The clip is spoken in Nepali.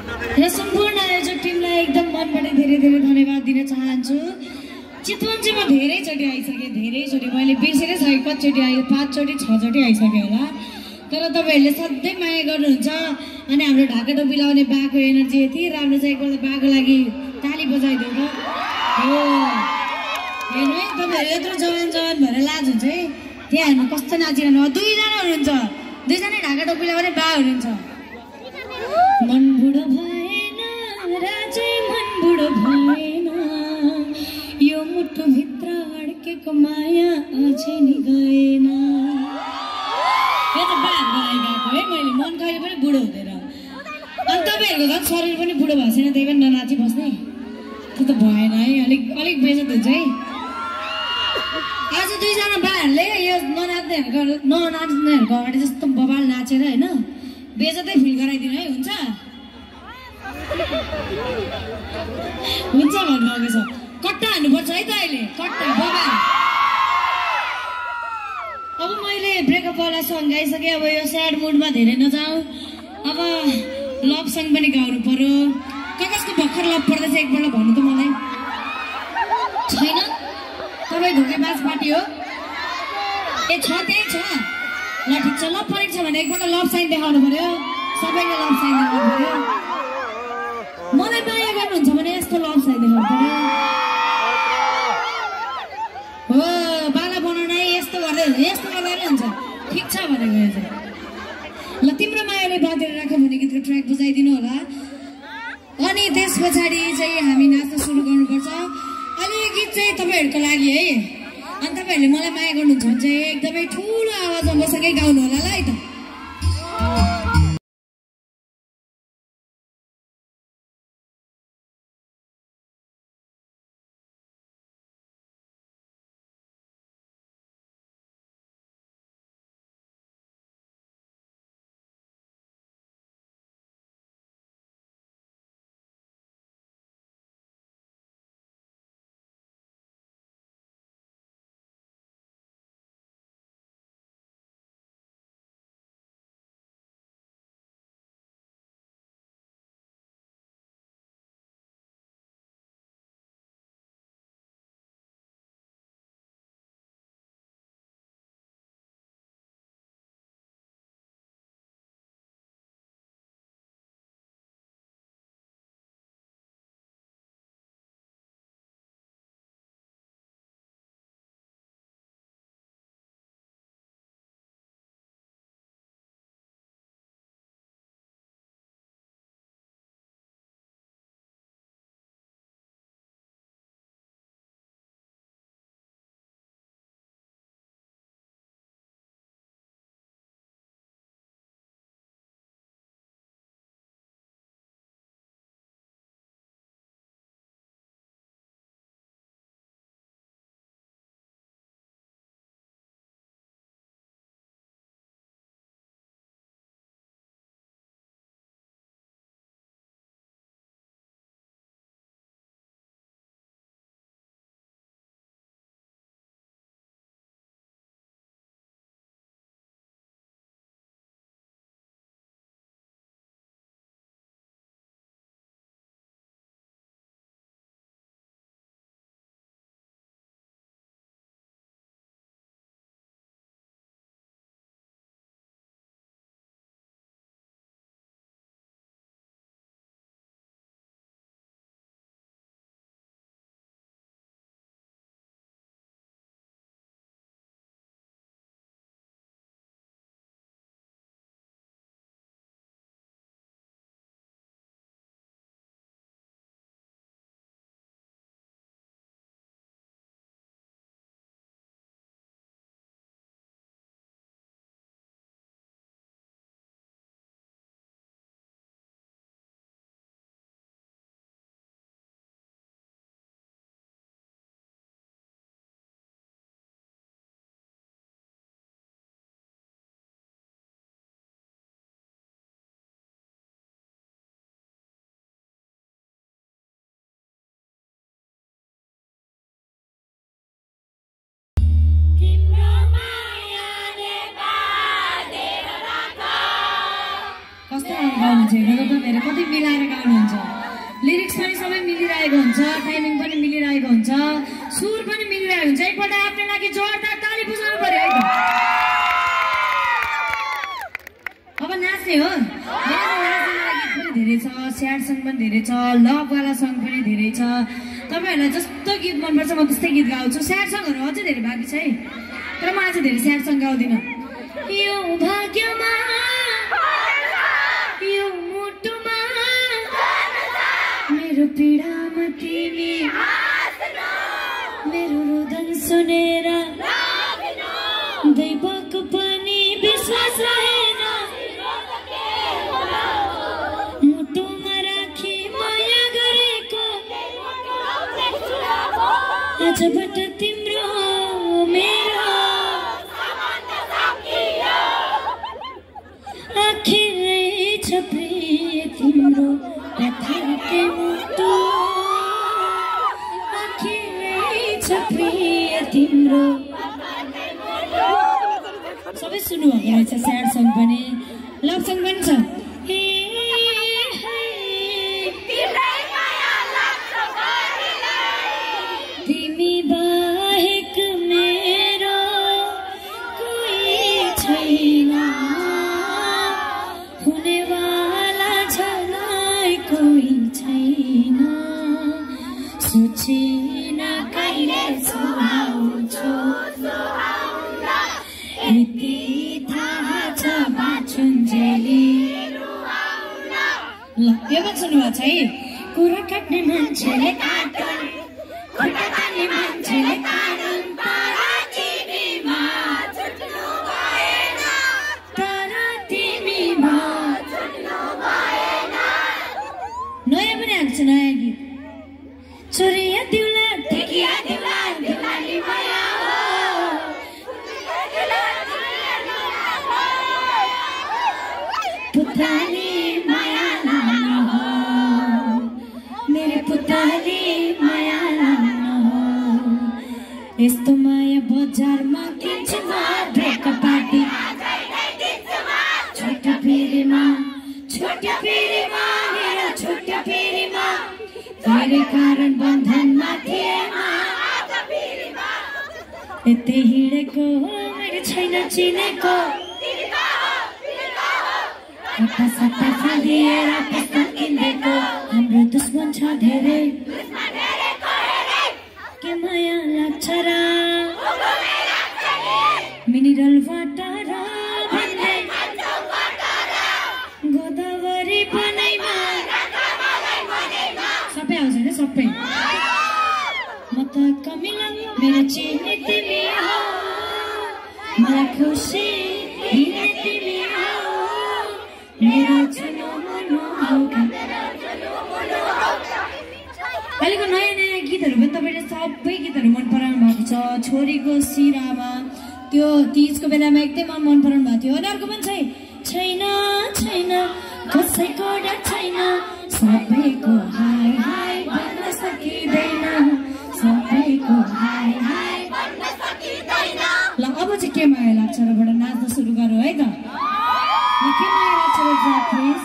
र सम्पूर्ण आयोजक टिमलाई एकदम मनबाट धेरै धेरै धन्यवाद दिन चाहन्छु। चितवन चाहिँ म धेरैचोटि आइसकेँ, धेरैचोटि मैले बिर्सेरै सकेँ कतिचोटि आयो, 5 चोटि 6 चोटि आइसकेँ होला। तर तपाईँहरूले सधैँ माया गर्नुहुन्छ अनि हाम्रो ढाका टोपी लाउने बाको एनर्जी यति राम्रो छ। एकपल्ट बाको लागि ताली बजाइदिउँ त। हो हेर्नु है, तपाईँहरू यत्रो जवान जवान भएर लाज हुन्छ है। त्यहाँ हेर्नु कस्तो नाचिरहनु, 2जना हुनुहुन्छ, 2जना ढाका टोपी लगाउने बा हुनुहुन्छ। मन बुढो भएन राजै मन बुढो भएन, यो मुटु भित्र अड्केको माया अझै नि गएन। यो त बात गएको है मैले, मन कहिले पनि बुढो हुँदैन। अनि तपाईँहरूको झन् शरीर पनि बुढो भएको छैन, त्यही पनि ननाची बस्ने, त्यो त भएन है। अलिक बेजत हुन्छ है। आज 2जना बाहरूले यो ननाच्नेहरूको अगाडि जस्तो बबाल नाचेर होइन बेजतै फिल गराइदिनु है। हुन्छ हुन्छ भन्नुभएको छ। कट्टा हान्नुपर्छ है त अहिले, कट्टा बबाल। अब मैले ब्रेकअपवाला सङ गाइसकेँ, अब यो स्याड मुडमा धेरै नजाउँ। अब लभ सङ पनि गाउनु पर्यो। कसको भर्खर लभ पर्दैछ एकपल्ट भन्नु त मलाई। छैन? तपाईँ धोकेबाज पार्टी हो? ए छ, त्यही छ। ल ठिक छ, लभ परेको छ भने एकपल्ट लभ साइन देखाउनु पर्यो। सबैले लभ साइन देखाउनु पर्यो। मलाई माया गर्नुहुन्छ भने यस्तो लभ साइन देखाउनु पर्यो। हो बाला बनाउन यस्तो गर्दै हुन्छ। ठिक छ भनेको यो चाहिँ। ल तिम्रो मायाले बाँधेर राख भन्ने गीतको ट्र्याक बजाइदिनु होला। अनि त्यस पछाडि चाहिँ हामी नाच्न सुरु गर्नुपर्छ। अनि यो गीत चाहिँ तपाईँहरूको लागि है। अनि तपाईँहरूले मलाई माया गर्नुहुन्छ भने चाहिँ एकदमै ठुलो आवाजमा मसँगै गाउनु होला ल है त। मिलिरहेको हुन्छ, टाइमिङ पनि मिलिरहेको हुन्छ, सुर पनि मिलिरहेको हुन्छ। एकपल्ट आफ्नो लागि जोरदार ताली बजाउनु पर्यो है त। अब नाच्ने हो। नाच्ने लागि पनि धेरै छ, स्याड सङ पनि धेरै छ, लभवाला सङ पनि धेरै छ। तपाईँहरूलाई जस्तो गीत मनपर्छ म त्यस्तै गीत गाउँछु। स्याड सङहरू अझै धेरै बाँकी छ है, तर म आज धेरै स्याड सङ गाउँदिनँ। यो भाग्यमा यो मुटुमा मेरो पीडामा तिमी मेरो रोदन सुनेर दैवको पनि विश्वास रहेन। मुटुमा राखी माया गरेको आजबाट तिम्रो मेरो आखिरै छ प्रिय तिम्रो पत्थरकै मुटु आखिरै छ प्रिय तिम्रो। सबै सुन्नुभएको रहेछ। स्याड सङ पनि लभ सङ पनि छ। तिमी बाहेक मेरो कोही छैन, हुनेवाला झलाई कोही छैन। सोचिन कहिले सुहाउँछु यति थाहा छ बाँचुन्जेली। ल यो पनि सुन्नुभएको छ है। कुरा काट्ने मान्छेले काटुन्, खुट्टा तान्ने मान्छेले तानुन्, तर तिमीमा छुट्नु भएन, तर तिमीमा छुट्नु भएन। नयाँ पनि आएको छ, नयाँ गीत। छोरिया दिउला ढेकिया दिउला दिउलाली माया हो, पुतली माया लान हो, मेरो पुतली माया लान हो। यस्तो माया बजारमा किन्छु म ब्रेक पार्टी छोटा पिरीमा मेरो छोटा पिरीमा धेरै कारण बन्धनमा थिएमा यति हिँडेको मैले छैन चिनेको सट्टा सट्टा फालिएर पुस्तक किनेको हाम्रो दुश्मन छ धेरै के माया लाग्छ र मिनरल वाटर भन्दै गोदावरी बनाइमा सबै आउँछ नि सबै। म त कमिलन मेरो चिने तिमी हो, मलाई खुसी दिने तिमी हो, मेरो छुनु मुनु हो। अहिलेको नयाँ नयाँ गीतहरू पनि तपाईँले सबै गीतहरू मन पराउनु भएको छ। छोरीको सिरामा त्यो तीजको बेलामा एकदमै मन पराउनु भएको थियो। अनि अर्को पनि छैन छैन कसैको डर छैन, सबैको हाई हाई भन्न सकिँदैन, सबैको हाई हाई भन्न सकिँदैन। ल अब चाहिँ के माया लाग्छ र बाट नाच्न सुरु गरौँ है त। के माया लाग्छ र प्लिज